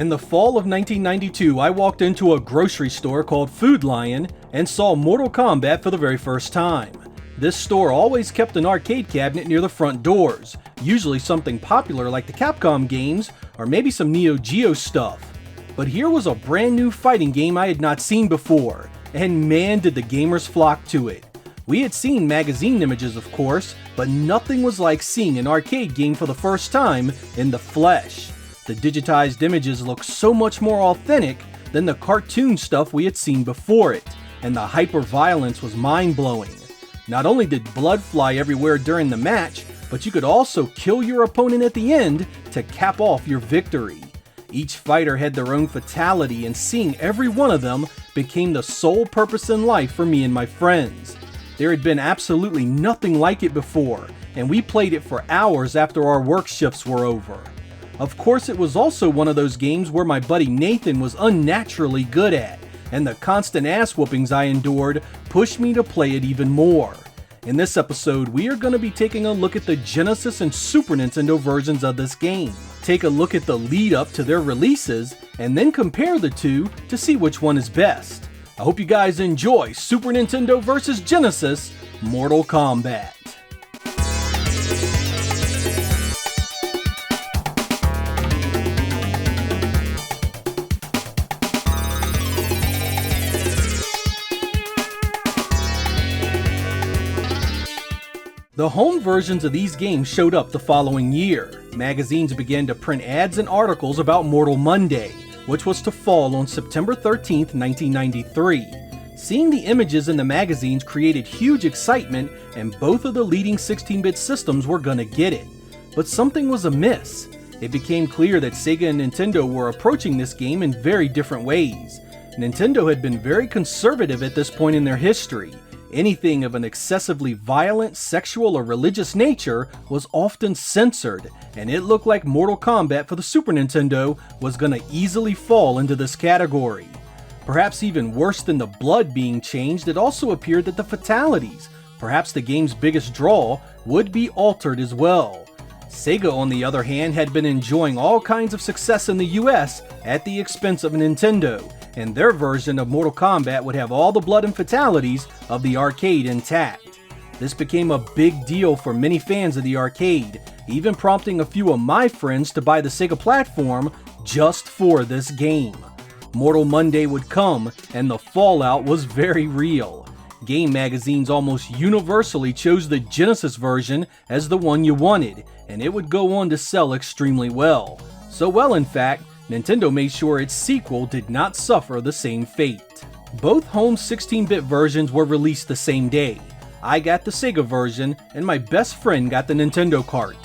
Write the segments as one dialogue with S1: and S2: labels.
S1: In the fall of 1992, I walked into a grocery store called Food Lion and saw Mortal Kombat for the very first time. This store always kept an arcade cabinet near the front doors, usually something popular like the Capcom games or maybe some Neo Geo stuff. But here was a brand new fighting game I had not seen before, and man did the gamers flock to it. We had seen magazine images of course, but nothing was like seeing an arcade game for the first time in the flesh. The digitized images looked so much more authentic than the cartoon stuff we had seen before it, and the hyper-violence was mind-blowing. Not only did blood fly everywhere during the match, but you could also kill your opponent at the end to cap off your victory. Each fighter had their own fatality, and seeing every one of them became the sole purpose in life for me and my friends. There had been absolutely nothing like it before, and we played it for hours after our work shifts were over. Of course, it was also one of those games where my buddy Nathan was unnaturally good at, and the constant ass whoopings I endured pushed me to play it even more. In this episode, we are going to be taking a look at the Genesis and Super Nintendo versions of this game, take a look at the lead up to their releases, and then compare the two to see which one is best. I hope you guys enjoy Super Nintendo vs. Genesis, Mortal Kombat. The home versions of these games showed up the following year. Magazines began to print ads and articles about Mortal Monday, which was to fall on September 13th, 1993. Seeing the images in the magazines created huge excitement, and both of the leading 16-bit systems were gonna get it. But something was amiss. It became clear that Sega and Nintendo were approaching this game in very different ways. Nintendo had been very conservative at this point in their history. Anything of an excessively violent, sexual, or religious nature was often censored, and it looked like Mortal Kombat for the Super Nintendo was gonna easily fall into this category. Perhaps even worse than the blood being changed, it also appeared that the fatalities, perhaps the game's biggest draw, would be altered as well. Sega, on the other hand, had been enjoying all kinds of success in the US at the expense of Nintendo, and their version of Mortal Kombat would have all the blood and fatalities of the arcade intact. This became a big deal for many fans of the arcade, even prompting a few of my friends to buy the Sega platform just for this game. Mortal Monday would come, and the fallout was very real. Game magazines almost universally chose the Genesis version as the one you wanted, and it would go on to sell extremely well. So well, in fact, Nintendo made sure its sequel did not suffer the same fate. Both home 16-bit versions were released the same day. I got the Sega version, and my best friend got the Nintendo cart.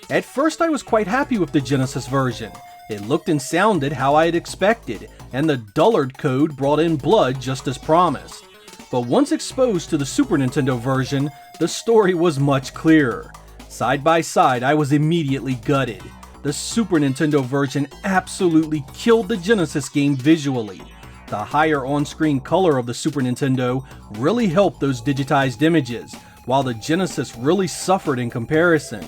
S1: At first I was quite happy with the Genesis version. It looked and sounded how I had expected, and the dullard code brought in blood just as promised. But once exposed to the Super Nintendo version, the story was much clearer. Side by side, I was immediately gutted. The Super Nintendo version absolutely killed the Genesis game visually. The higher on-screen color of the Super Nintendo really helped those digitized images, while the Genesis really suffered in comparison.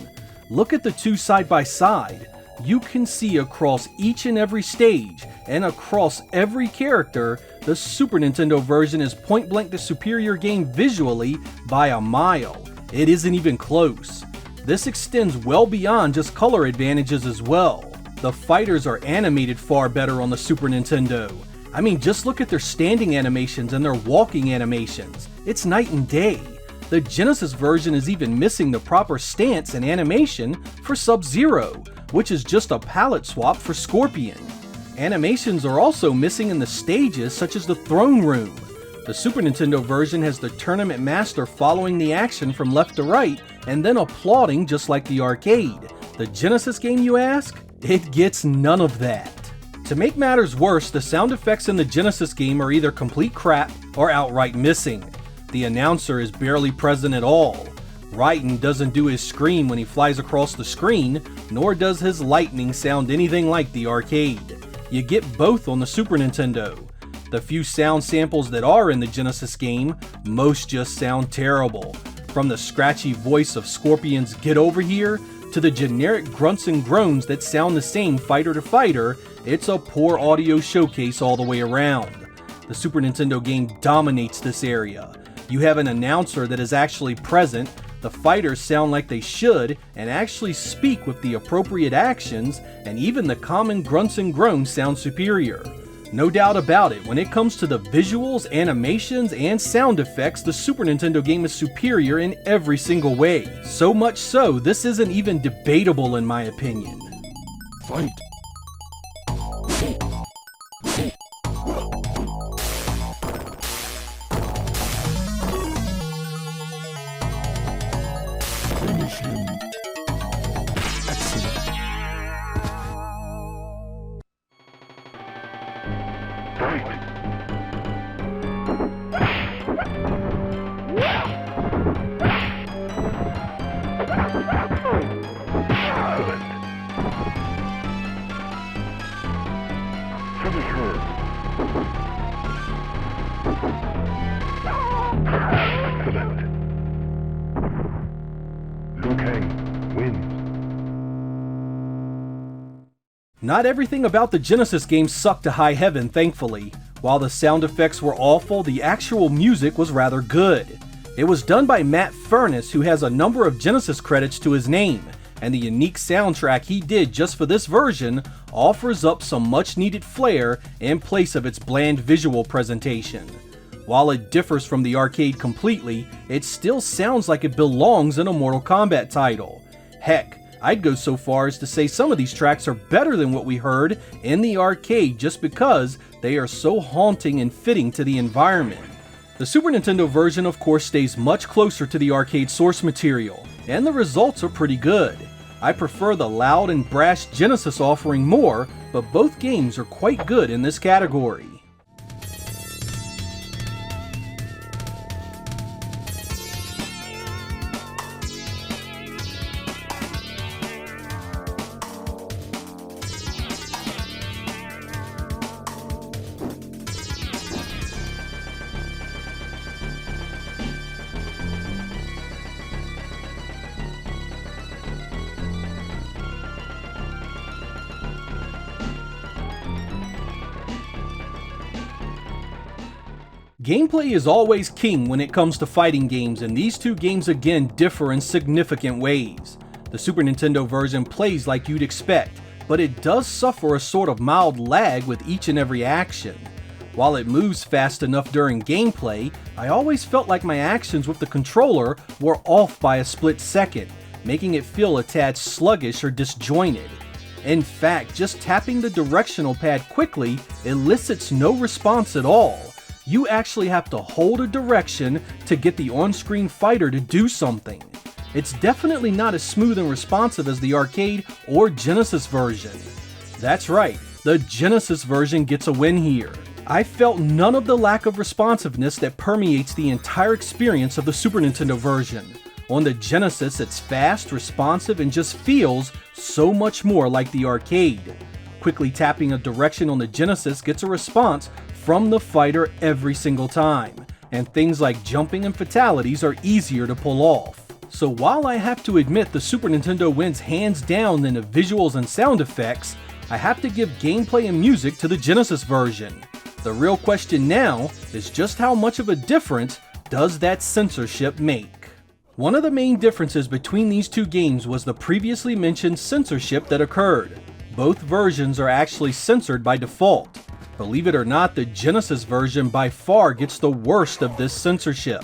S1: Look at the two side by side. You can see across each and every stage, and across every character, the Super Nintendo version is point blank the superior game visually by a mile. It isn't even close. This extends well beyond just color advantages as well. The fighters are animated far better on the Super Nintendo. I mean, just look at their standing animations and their walking animations. It's night and day. The Genesis version is even missing the proper stance and animation for Sub-Zero, which is just a palette swap for Scorpion. Animations are also missing in the stages such as the throne room. The Super Nintendo version has the tournament master following the action from left to right and then applauding just like the arcade. The Genesis game, you ask? It gets none of that. To make matters worse, the sound effects in the Genesis game are either complete crap or outright missing. The announcer is barely present at all. Raiden doesn't do his scream when he flies across the screen, nor does his lightning sound anything like the arcade. You get both on the Super Nintendo. The few sound samples that are in the Genesis game, most just sound terrible. From the scratchy voice of Scorpion's "Get Over Here" to the generic grunts and groans that sound the same fighter to fighter, it's a poor audio showcase all the way around. The Super Nintendo game dominates this area. You have an announcer that is actually present, the fighters sound like they should and actually speak with the appropriate actions, and even the common grunts and groans sound superior. No doubt about it, when it comes to the visuals, animations, and sound effects, the Super Nintendo game is superior in every single way. So much so, this isn't even debatable in my opinion.
S2: Fight! Finish him. Excellent. Fight! Finish her. Excellent. Liu Kang wins.
S1: Not everything about the Genesis game sucked to high heaven, thankfully. While the sound effects were awful, the actual music was rather good. It was done by Matt Furness, who has a number of Genesis credits to his name, and the unique soundtrack he did just for this version offers up some much needed flair in place of its bland visual presentation. While it differs from the arcade completely, it still sounds like it belongs in a Mortal Kombat title. Heck, I'd go so far as to say some of these tracks are better than what we heard in the arcade just because they are so haunting and fitting to the environment. The Super Nintendo version of course stays much closer to the arcade source material, and the results are pretty good. I prefer the loud and brash Genesis offering more, but both games are quite good in this category. Gameplay is always king when it comes to fighting games, and these two games again differ in significant ways. The Super Nintendo version plays like you'd expect, but it does suffer a sort of mild lag with each and every action. While it moves fast enough during gameplay, I always felt like my actions with the controller were off by a split second, making it feel a tad sluggish or disjointed. In fact, just tapping the directional pad quickly elicits no response at all. You actually have to hold a direction to get the on-screen fighter to do something. It's definitely not as smooth and responsive as the arcade or Genesis version. That's right, the Genesis version gets a win here. I felt none of the lack of responsiveness that permeates the entire experience of the Super Nintendo version. On the Genesis, it's fast, responsive, and just feels so much more like the arcade. Quickly tapping a direction on the Genesis gets a response from the fighter every single time, and things like jumping and fatalities are easier to pull off. So while I have to admit the Super Nintendo wins hands down in the visuals and sound effects, I have to give gameplay and music to the Genesis version. The real question now is just how much of a difference does that censorship make? One of the main differences between these two games was the previously mentioned censorship that occurred. Both versions are actually censored by default. Believe it or not, the Genesis version by far gets the worst of this censorship.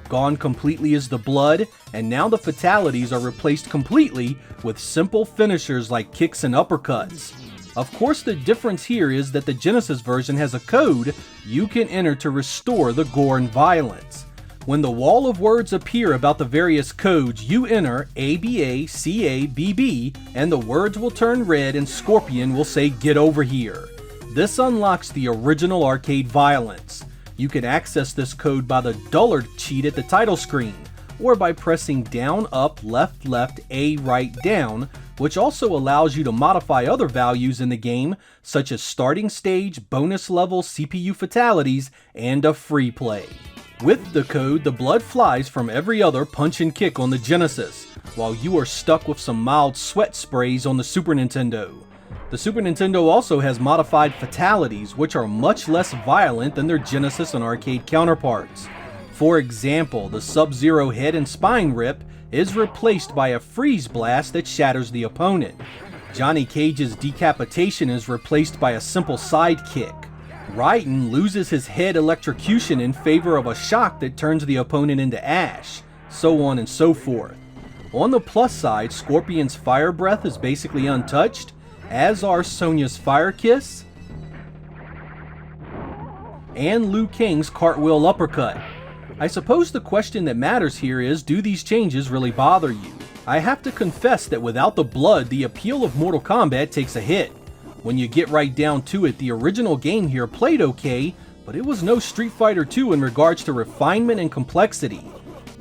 S1: Gone completely is the blood, and now the fatalities are replaced completely with simple finishers like kicks and uppercuts. Of course, the difference here is that the Genesis version has a code you can enter to restore the gore and violence. When the wall of words appear about the various codes, you enter ABA, CABB, and the words will turn red and Scorpion will say "Get over here." This unlocks the original arcade violence. You can access this code by the Dullard cheat at the title screen, or by pressing down, up, left, left, A, right, down, which also allows you to modify other values in the game, such as starting stage, bonus level, CPU fatalities, and a free play. With the code, the blood flies from every other punch and kick on the Genesis, while you are stuck with some mild sweat sprays on the Super Nintendo. The Super Nintendo also has modified fatalities, which are much less violent than their Genesis and arcade counterparts. For example, the Sub-Zero head and spine rip is replaced by a freeze blast that shatters the opponent. Johnny Cage's decapitation is replaced by a simple sidekick. Raiden loses his head electrocution in favor of a shock that turns the opponent into ash, so on and so forth. On the plus side, Scorpion's fire breath is basically untouched, as are Sonya's fire kiss, and Liu Kang's cartwheel uppercut. I suppose the question that matters here is, do these changes really bother you? I have to confess that without the blood, the appeal of Mortal Kombat takes a hit. When you get right down to it, the original game here played okay, but it was no Street Fighter II in regards to refinement and complexity.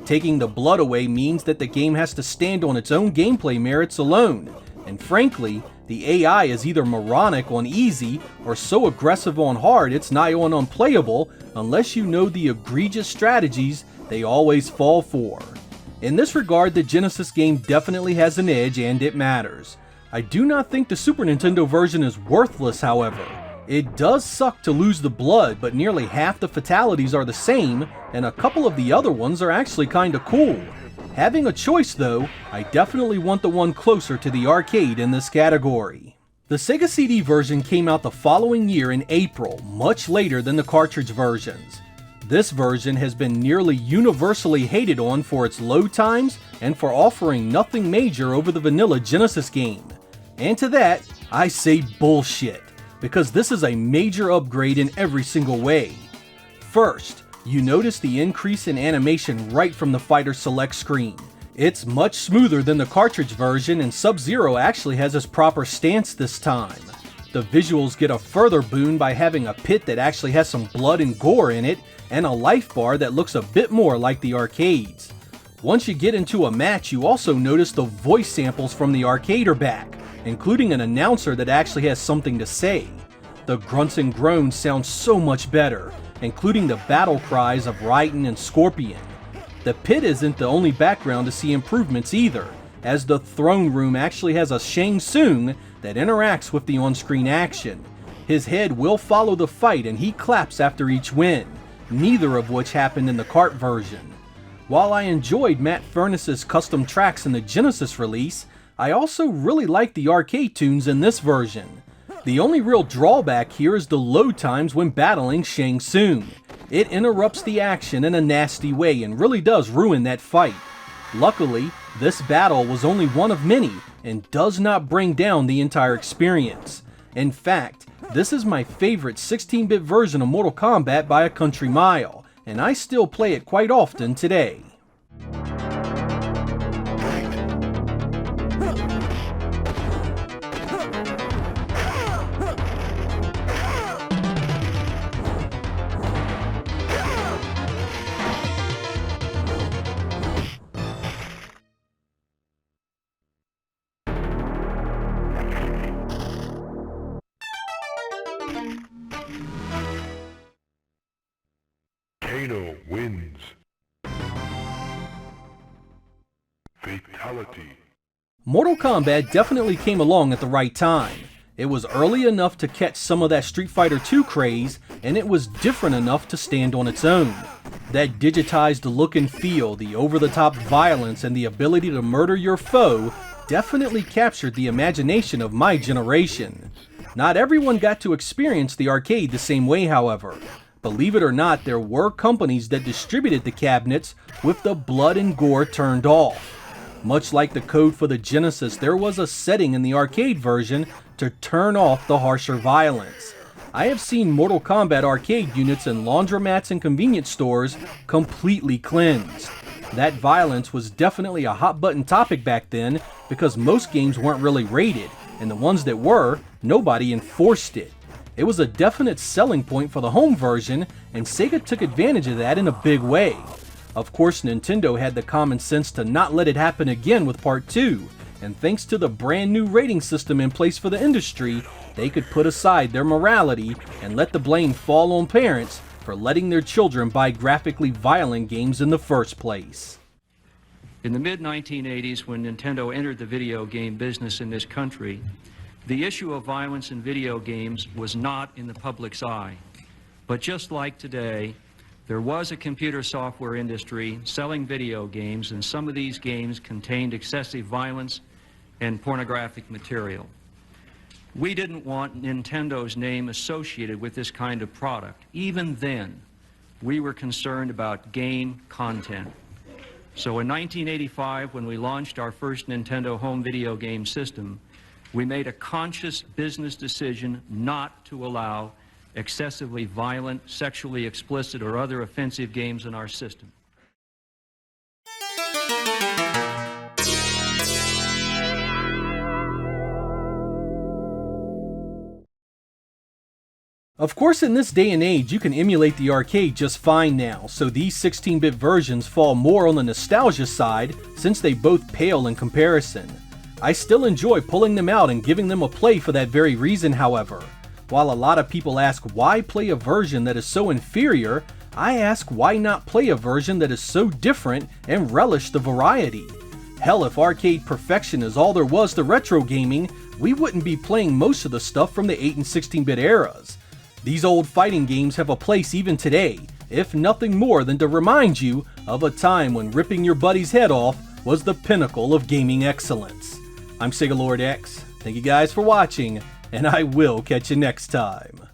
S1: Taking the blood away means that the game has to stand on its own gameplay merits alone, and frankly, the AI is either moronic on easy or so aggressive on hard it's nigh on unplayable unless you know the egregious strategies they always fall for. In this regard, the Genesis game definitely has an edge and it matters. I do not think the Super Nintendo version is worthless, however. It does suck to lose the blood, but nearly half the fatalities are the same, and a couple of the other ones are actually kinda cool. Having a choice though, I definitely want the one closer to the arcade in this category. The Sega CD version came out the following year in April, much later than the cartridge versions. This version has been nearly universally hated on for its load times and for offering nothing major over the vanilla Genesis game. And to that, I say bullshit, because this is a major upgrade in every single way. First, you notice the increase in animation right from the fighter select screen. It's much smoother than the cartridge version, and Sub-Zero actually has his proper stance this time. The visuals get a further boon by having a pit that actually has some blood and gore in it, and a life bar that looks a bit more like the arcades. Once you get into a match, you also notice the voice samples from the arcade are back, including an announcer that actually has something to say. The grunts and groans sound so much better, including the battle cries of Raiden and Scorpion. The pit isn't the only background to see improvements either, as the throne room actually has a Shang Tsung that interacts with the on-screen action. His head will follow the fight and he claps after each win, neither of which happened in the cart version. While I enjoyed Matt Furness's custom tracks in the Genesis release, I also really like the arcade tunes in this version. The only real drawback here is the load times when battling Shang Tsung. It interrupts the action in a nasty way and really does ruin that fight. Luckily, this battle was only one of many and does not bring down the entire experience. In fact, this is my favorite 16-bit version of Mortal Kombat by a country mile, and I still play it quite often today.
S2: Kano wins. Fatality.
S1: Mortal Kombat definitely came along at the right time. It was early enough to catch some of that Street Fighter II craze, and it was different enough to stand on its own. That digitized look and feel, the over-the-top violence, and the ability to murder your foe definitely captured the imagination of my generation. Not everyone got to experience the arcade the same way, however. Believe it or not, there were companies that distributed the cabinets with the blood and gore turned off. Much like the code for the Genesis, there was a setting in the arcade version to turn off the harsher violence. I have seen Mortal Kombat arcade units in laundromats and convenience stores completely cleansed. That violence was definitely a hot button topic back then because most games weren't really rated, and the ones that were, nobody enforced it. It was a definite selling point for the home version, and Sega took advantage of that in a big way. Of course, Nintendo had the common sense to not let it happen again with Part 2, and thanks to the brand new rating system in place for the industry, they could put aside their morality and let the blame fall on parents for letting their children buy graphically violent games in the first place.
S3: In the mid-1980s, when Nintendo entered the video game business in this country, the issue of violence in video games was not in the public's eye. But just like today, there was a computer software industry selling video games, and some of these games contained excessive violence and pornographic material. We didn't want Nintendo's name associated with this kind of product. Even then, we were concerned about game content. So in 1985, when we launched our first Nintendo home video game system, we made a conscious business decision not to allow excessively violent, sexually explicit, or other offensive games in our system.
S1: Of course, in this day and age, you can emulate the arcade just fine now, so these 16-bit versions fall more on the nostalgia side since they both pale in comparison. I still enjoy pulling them out and giving them a play for that very reason, however. While a lot of people ask why play a version that is so inferior, I ask why not play a version that is so different and relish the variety. Hell, if arcade perfection is all there was to retro gaming, we wouldn't be playing most of the stuff from the 8 and 16-bit eras. These old fighting games have a place even today, if nothing more than to remind you of a time when ripping your buddy's head off was the pinnacle of gaming excellence. I'm Sega Lord X, thank you guys for watching, and I will catch you next time.